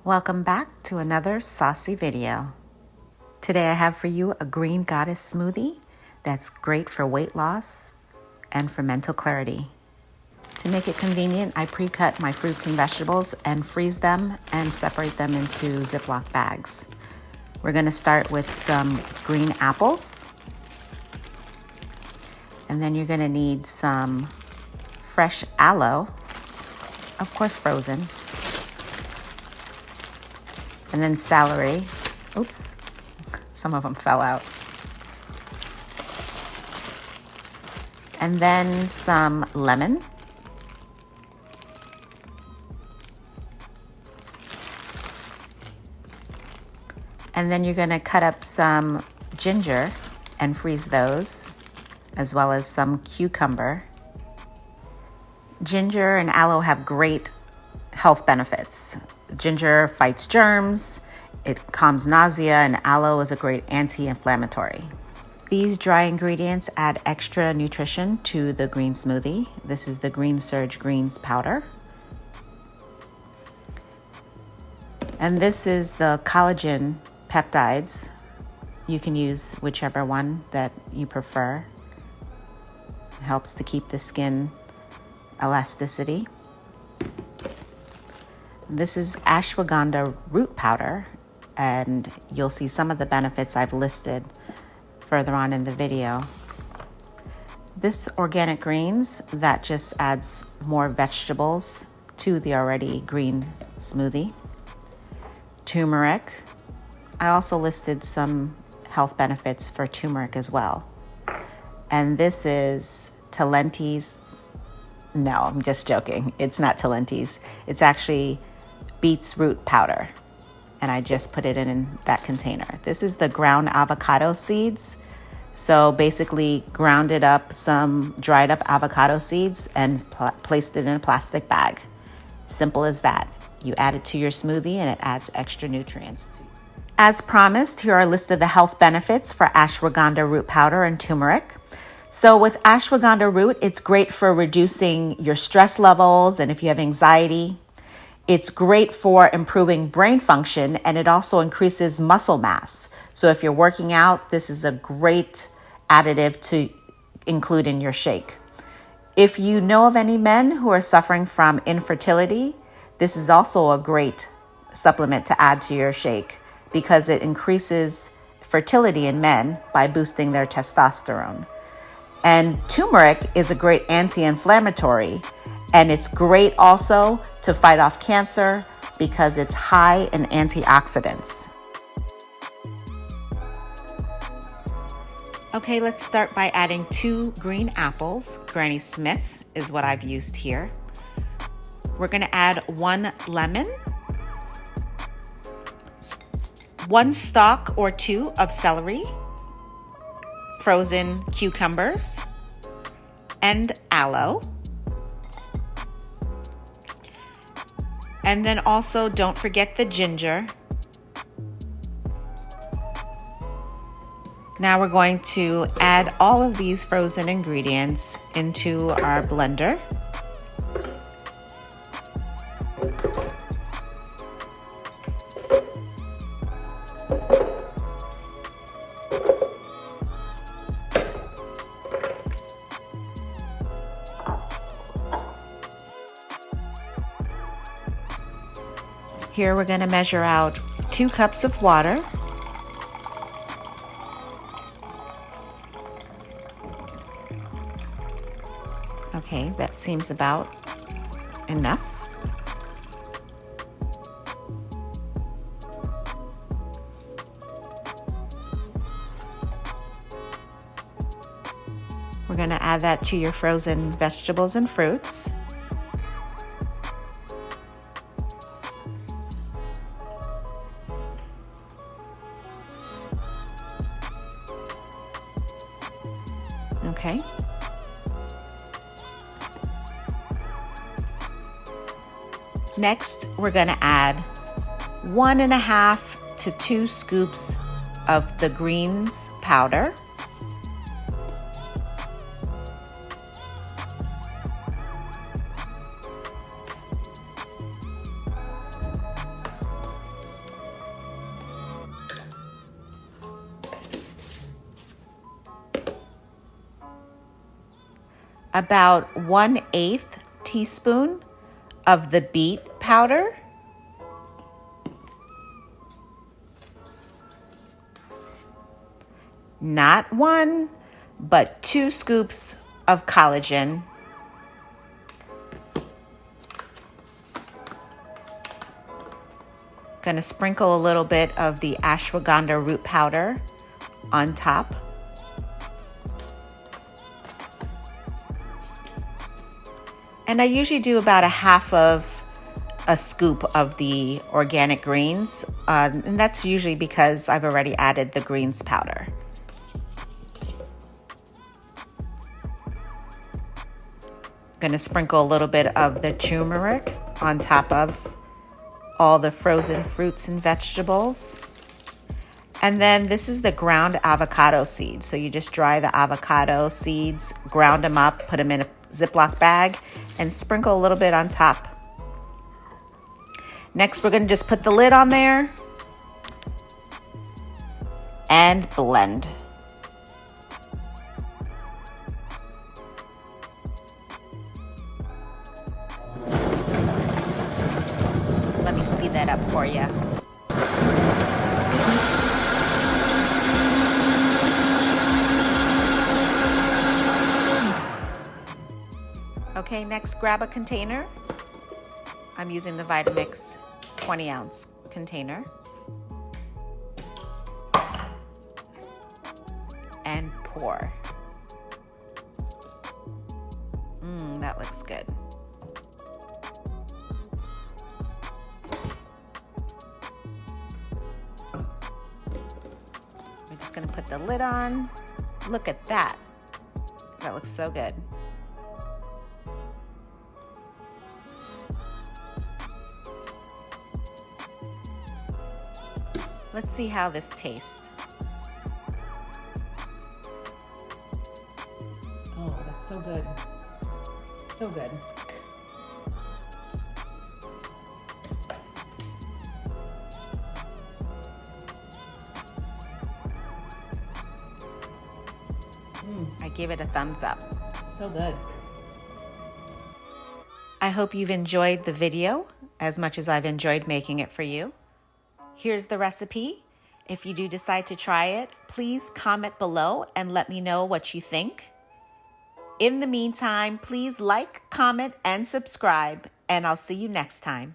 Welcome back to another saucy video. Today I have for you a Green Goddess Smoothie that's great for weight loss and for mental clarity. To make it convenient, I pre-cut my fruits and vegetables and freeze them and separate them into Ziploc bags. We're going to start with some green apples. And then you're going to need some fresh aloe, of course frozen. And then celery. Oops, some of them fell out. And then some lemon. And then you're going to cut up some ginger and freeze those, as well as some cucumber. Ginger and aloe have great health benefits. Ginger fights germs, it calms nausea, and aloe is a great anti-inflammatory. These dry ingredients add extra nutrition to the green smoothie. This is the Green Surge Greens powder. And this is the collagen peptides. You can use whichever one that you prefer. It helps to keep the skin elasticity. This is ashwagandha root powder, and you'll see some of the benefits I've listed further on in the video. This organic greens, that just adds more vegetables to the already green smoothie. Turmeric. I also listed some health benefits for turmeric as well. And this is Talenti's. No, I'm just joking. It's not Talenti's. It's actually beets root powder, and I just put it in that container. This is the ground avocado seeds. So basically grounded up some dried up avocado seeds and placed it in a plastic bag. Simple as that. You add it to your smoothie and it adds extra nutrients. As promised, here are a list of the health benefits for ashwagandha root powder and turmeric. So with ashwagandha root, it's great for reducing your stress levels, and if you have anxiety. It's great for improving brain function, and it also increases muscle mass. So if you're working out, this is a great additive to include in your shake. If you know of any men who are suffering from infertility, this is also a great supplement to add to your shake because it increases fertility in men by boosting their testosterone. And turmeric is a great anti-inflammatory, and it's great also to fight off cancer because it's high in antioxidants. Okay, let's start by adding 2 green apples. Granny Smith is what I've used here. We're going to add 1 lemon, 1 stalk or 2 of celery, frozen cucumbers, and aloe. And then also don't forget the ginger. Now we're going to add all of these frozen ingredients into our blender. Here we're going to measure out 2 cups of water. Okay, that seems about enough. We're going to add that to your frozen vegetables and fruits. Okay. Next, we're going to add 1.5 to 2 scoops of the greens powder. about 1/8 teaspoon of the beet powder. Not 1, but 2 scoops of collagen. Gonna sprinkle a little bit of the ashwagandha root powder on top. And I usually do about 1/2 of a scoop of the organic greens. And that's usually because I've already added the greens powder. Gonna sprinkle a little bit of the turmeric on top of all the frozen fruits and vegetables. And then this is the ground avocado seeds. So you just dry the avocado seeds, ground them up, put them in a Ziploc bag, and sprinkle a little bit on top. Next, we're gonna just put the lid on there and blend. Let me speed that up for you. Okay, next grab a container. I'm using the Vitamix 20-ounce container. And pour. That looks good. We're just gonna put the lid on. Look at that. That looks so good. Let's see how this tastes. Oh, that's so good. So good. I give it a thumbs up. So good. I hope you've enjoyed the video as much as I've enjoyed making it for you. Here's the recipe. If you do decide to try it, please comment below and let me know what you think. In the meantime, please like, comment, and subscribe, and I'll see you next time.